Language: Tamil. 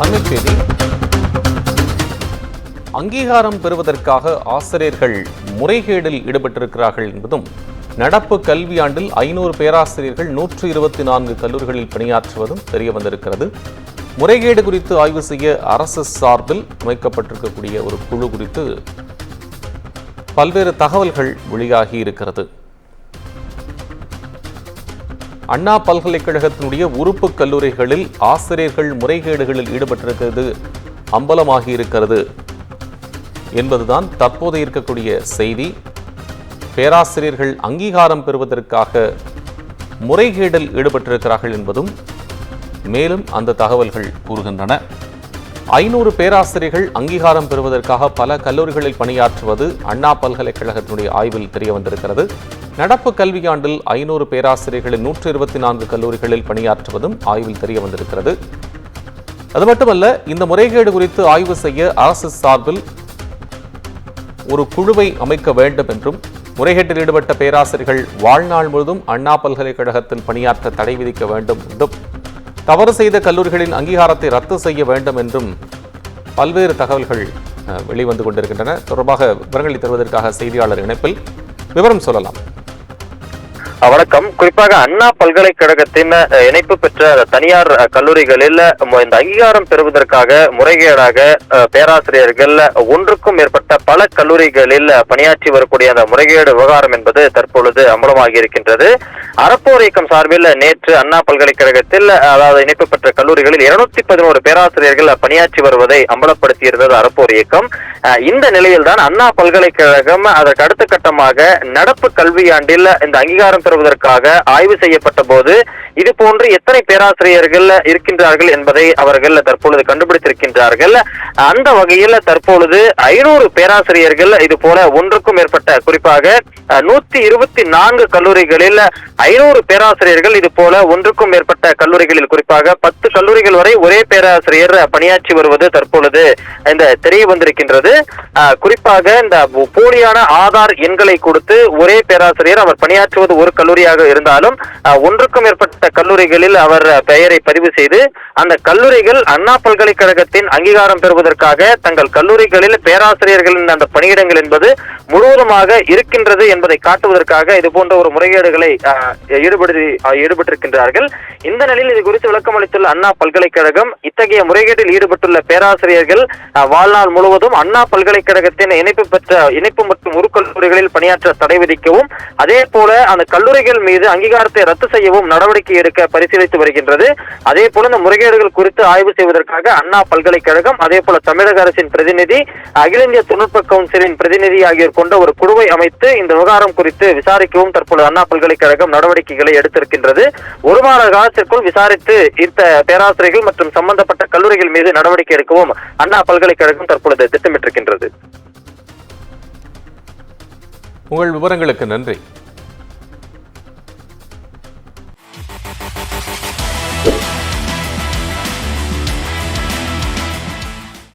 அண்மைச் செய்தி. அங்கீகாரம் பெறுவதற்காக ஆசிரியர்கள் முறைகேடில் ஈடுபட்டிருக்கிறார்கள் என்பதும், நடப்பு கல்வியாண்டில் 500 பேராசிரியர்கள் 124 கல்லூரிகளில் பணியாற்றுவதும் தெரிய வந்திருக்கிறது. முறைகேடு குறித்து ஆய்வு செய்ய அரசு சார்பில் அமைக்கப்பட்டிருக்கக்கூடிய ஒரு குழு குறித்து பல்வேறு தகவல்கள் வெளியாகி இருக்கிறது. அண்ணா பல்கலைக்கழகத்தினுடைய உறுப்பு கல்லூரிகளில் ஆசிரியர்கள் முறைகேடுகளில் ஈடுபட்டிருக்கிறது அம்பலமாகி இருக்கிறது என்பதுதான் தற்போது இருக்கக்கூடிய செய்தி. பேராசிரியர்கள் அங்கீகாரம் பெறுவதற்காக முறைகேடில் ஈடுபட்டிருக்கிறார்கள் என்பதும் மேலும் அந்த தகவல்கள் கூறுகின்றன. 500 பேராசிரியர்கள் அங்கீகாரம் பெறுவதற்காக பல கல்லூரிகளில் பணியாற்றுவது அண்ணா பல்கலைக்கழகத்தினுடைய ஆய்வில் தெரிய வந்திருக்கிறது. நடப்பு கல்வியாண்டில் 500 பேராசிரியர்களில் 124 கல்லூரிகளில் பணியாற்றுவதும் ஆய்வில் தெரிய வந்திருக்கிறது. அது மட்டுமல்ல, இந்த முறைகேடு குறித்து ஆய்வு செய்ய அரசு சார்பில் ஒரு குழுவை அமைக்க வேண்டும் என்றும், முறைகேட்டில் ஈடுபட்ட பேராசிரியர்கள் வாழ்நாள் முழுவதும் அண்ணா பல்கலைக்கழகத்தில் பணியாற்ற தடை விதிக்க வேண்டும் என்றும், தவறு செய்த கல்லூரிகளின் அங்கீகாரத்தை ரத்து செய்ய வேண்டும் என்றும் பல்வேறு தகவல்கள் வெளிவந்து கொண்டிருக்கின்றன. தொடர்பாக விவரங்களை தருவதற்காக செய்தியாளர் இணைப்பில். விவரம் சொல்லலாம். வணக்கம். குறிப்பாக அண்ணா பல்கலைக்கழகத்தின் இணைப்பு பெற்ற தனியார் கல்லூரிகளில் இந்த அங்கீகாரம் பெறுவதற்காக முறைகேடாக பேராசிரியர்கள் ஒன்றுக்கும் மேற்பட்ட பல கல்லூரிகளில் பணியாற்றி வரக்கூடிய அந்த முறைகேடு விவகாரம் என்பது தற்பொழுது அம்பலமாகி இருக்கின்றது. அறப்போர் இயக்கம் சார்பில் நேற்று அண்ணா பல்கலைக்கழகத்தில், அதாவது இணைப்பு பெற்ற கல்லூரிகளில் 211 பேராசிரியர்கள் பணியாற்றி வருவதை அம்பலப்படுத்தியிருந்தது அறப்போர் இயக்கம். இந்த நிலையில்தான் அண்ணா பல்கலைக்கழகம் அதற்கு அடுத்த கட்டமாக நடப்பு கல்வியாண்டில் இந்த அங்கீகாரம் பெறுவதற்காக ஆய்வு செய்யப்பட்ட போது இது போன்று எத்தனை பேராசிரியர்கள் இருக்கின்றார்கள் என்பதை அவர்கள் தற்பொழுது கண்டுபிடித்திருக்கின்றார்கள். அந்த வகையில் தற்பொழுது 500 பேராசிரியர்கள் இது போல ஒன்றுக்கும் மேற்பட்ட, குறிப்பாக 124 கல்லூரிகளில் 500 பேராசிரியர்கள் இது போல ஒன்றுக்கும் மேற்பட்ட கல்லூரிகளில், குறிப்பாக 10 கல்லூரிகள் வரை ஒரே பேராசிரியர் பணியாற்றி வருவது தற்பொழுது இந்த தெரிய வந்திருக்கின்றது. குறிப்பாக இந்த போலியான ஆதார் எண்களை கொடுத்து ஒரே பேராசிரியர் அவர் பணியாற்றுவது ஒரு கல்லூரியாக இருந்தாலும் ஒன்றுக்கும் மேற்பட்ட கல்லூரிகளில் அவர் பெயரை பதிவு செய்து அந்த கல்லூரிகள் அண்ணா பல்கலைக்கழகத்தின் அங்கீகாரம் பெறுவதற்காக தங்கள் கல்லூரிகளில் பேராசிரியர்களின் அந்த பணியிடங்கள் என்பது முழுவதுமாக இருக்கின்றது என்பதை காட்டுவதற்காக இது போன்ற ஒரு முறைகேடுகளை ஈடுபட்டிருக்கின்றார்கள். இந்த நிலையில் இது குறித்து விளக்கம் அளித்துள்ள அண்ணா பல்கலைக்கழகம், இத்தகைய முறைகேட்டில் ஈடுபட்டுள்ள பேராசிரியர்கள் வாழ்நாள் முழுவதும் அண்ணா பல்கலைக்கழகத்தின் இணைப்பு மற்றும் உரு கல்லூரிகளில் பணியாற்ற தடை விதிக்கவும், அதே போல அந்த கல்லூரிகள் மீது அங்கீகாரத்தை ரத்து செய்யவும் நடவடிக்கை எடுக்க பரிசீலித்து வருகின்றது. அதே போல இந்த முறைகேடுகள் குறித்து ஆய்வு செய்வதற்காக அண்ணா பல்கலைக்கழகம், அதே போல தமிழக அரசின் பிரதிநிதி, அகில இந்திய தொழில்நுட்ப கவுன்சிலின் பிரதிநிதி ஆகியோர் கொண்ட ஒரு குழுவை அமைத்து இந்த விவகாரம் குறித்து விசாரிக்கவும் தற்பொழுது அண்ணா பல்கலைக்கழகம் நடவடிக்கைகளை எடுத்திருக்கின்றது. ஒரு மாத காலத்திற்குள் விசாரித்து இந்த பேராசிரியர்கள் மற்றும் சம்பந்தப்பட்ட கல்லூரிகள் மீது நடவடிக்கை எடுக்கவும் அண்ணா பல்கலைக்கழகம் தற்பொழுது திட்டமிட்டிருக்கின்றது. உங்கள் விவரங்களுக்கு நன்றி.